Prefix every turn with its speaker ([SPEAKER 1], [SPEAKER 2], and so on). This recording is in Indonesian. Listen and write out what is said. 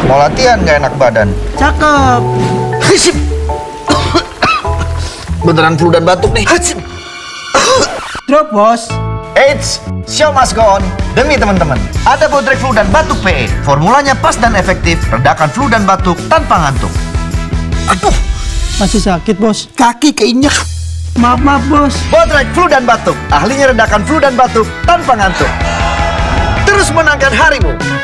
[SPEAKER 1] Mau latihan nggak enak badan?
[SPEAKER 2] Cakep.
[SPEAKER 1] Hisip. Beneran flu dan batuk nih.
[SPEAKER 2] Drop, bos.
[SPEAKER 1] Eits, show must go on. Demi teman-teman, ada Bodrek Flu dan Batuk PE. Formulanya pas dan efektif, redakan flu dan batuk tanpa ngantuk. Aduh,
[SPEAKER 2] Masih sakit, bos.
[SPEAKER 1] kaki keinjak.
[SPEAKER 2] Maaf, bos.
[SPEAKER 1] Bodrek Flu dan Batuk, ahlinya redakan flu dan batuk tanpa ngantuk. Terus menangkan harimu.